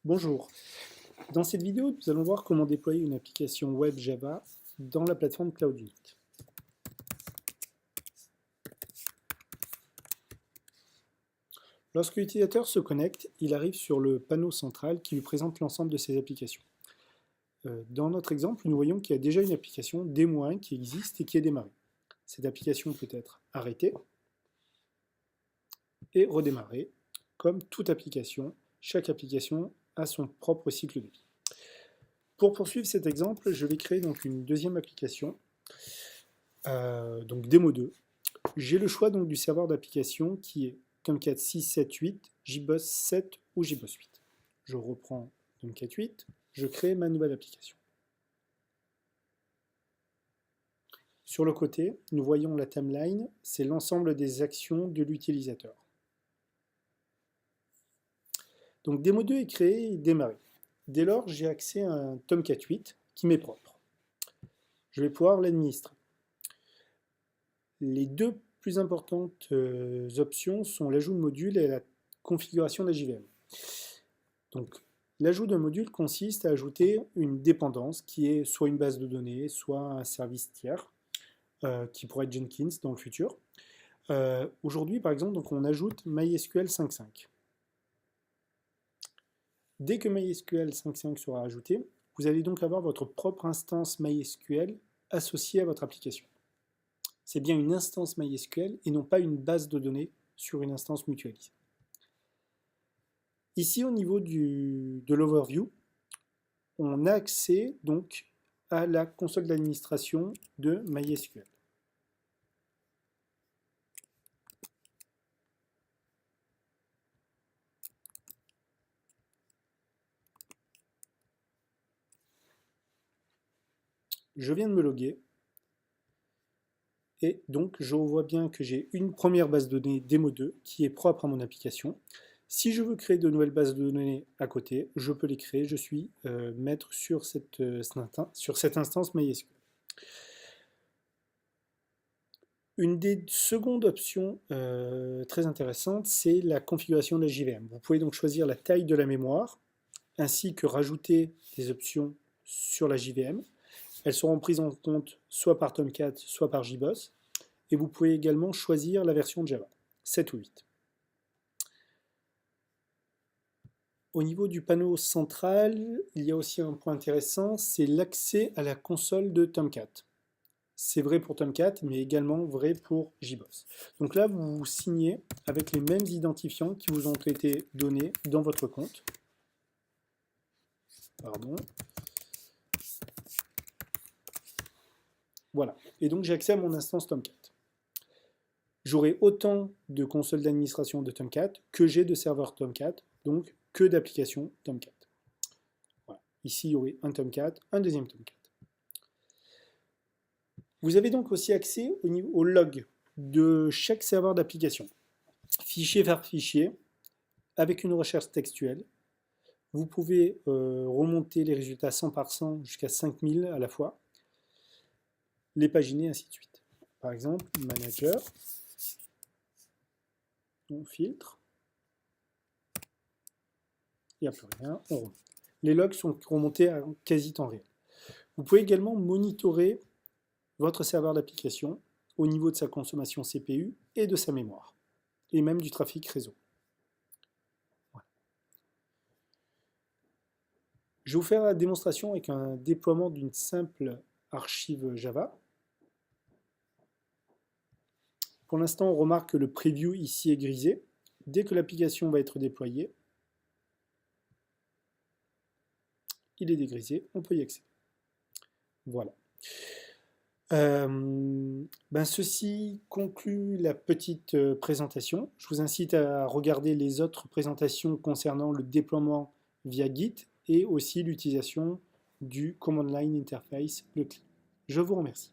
Bonjour, dans cette vidéo, nous allons voir comment déployer une application web Java dans la plateforme CloudUnit. Lorsque l'utilisateur se connecte, il arrive sur le panneau central qui lui présente l'ensemble de ses applications. Dans notre exemple, nous voyons qu'il y a déjà une application Demo1 qui existe et qui est démarrée. Cette application peut être arrêtée et redémarrée. Comme toute application, chaque application a son propre cycle de vie. Pour poursuivre cet exemple, je vais créer donc une deuxième application, donc Demo2. J'ai le choix donc du serveur d'application qui est Tomcat 6, 7, 8, JBoss 7 ou JBoss 8. Je reprends Tomcat 8, je crée ma nouvelle application. Sur le côté, nous voyons la timeline, c'est l'ensemble des actions de l'utilisateur. Donc Demo2 est créé et démarré. Dès lors, j'ai accès à un Tomcat 8 qui m'est propre. Je vais pouvoir l'administrer. Les deux plus importantes options sont l'ajout de modules et la configuration de la JVM. Donc, l'ajout d'un module consiste à ajouter une dépendance qui est soit une base de données, soit un service tiers, qui pourrait être Jenkins dans le futur. Aujourd'hui, par exemple, donc on ajoute MySQL 5.5. Dès que MySQL 5.5 sera ajouté, vous allez donc avoir votre propre instance MySQL associée à votre application. C'est bien une instance MySQL et non pas une base de données sur une instance mutualisée. Ici, au niveau de l'overview, on a accès donc à la console d'administration de MySQL. Je viens de me loguer et donc je vois bien que j'ai une première base de données Demo2 qui est propre à mon application. Si je veux créer de nouvelles bases de données à côté, je peux les créer, je suis maître sur cette instance MySQL. Une des secondes options très intéressantes, c'est la configuration de la JVM. Vous pouvez donc choisir la taille de la mémoire, ainsi que rajouter des options sur la JVM. Elles seront prises en compte soit par Tomcat, soit par JBoss. Et vous pouvez également choisir la version de Java, 7 ou 8. Au niveau du panneau central, il y a aussi un point intéressant, c'est l'accès à la console de Tomcat. C'est vrai pour Tomcat, mais également vrai pour JBoss. Donc là, vous vous signez avec les mêmes identifiants qui vous ont été donnés dans votre compte. Pardon. Voilà. Et donc j'ai accès à mon instance Tomcat. J'aurai autant de consoles d'administration de Tomcat que j'ai de serveurs Tomcat, donc que d'applications Tomcat. Voilà. Ici, il y aurait un Tomcat, un deuxième Tomcat. Vous avez donc aussi accès au log de chaque serveur d'application. Fichier vers fichier, avec une recherche textuelle. Vous pouvez remonter les résultats 100 par 100 jusqu'à 5000 à la fois, les paginer, ainsi de suite. Par exemple, manager, on filtre, il n'y a plus rien, on remonte. Les logs sont remontés à quasi temps réel. Vous pouvez également monitorer votre serveur d'application au niveau de sa consommation CPU et de sa mémoire, et même du trafic réseau. Voilà. Je vais vous faire la démonstration avec un déploiement d'une simple archive Java. Pour l'instant, on remarque que le preview ici est grisé. Dès que l'application va être déployée, il est dégrisé, on peut y accéder. Voilà. Ceci conclut la petite présentation. Je vous incite à regarder les autres présentations concernant le déploiement via Git et aussi l'utilisation du Command Line Interface, le CLI. Je vous remercie.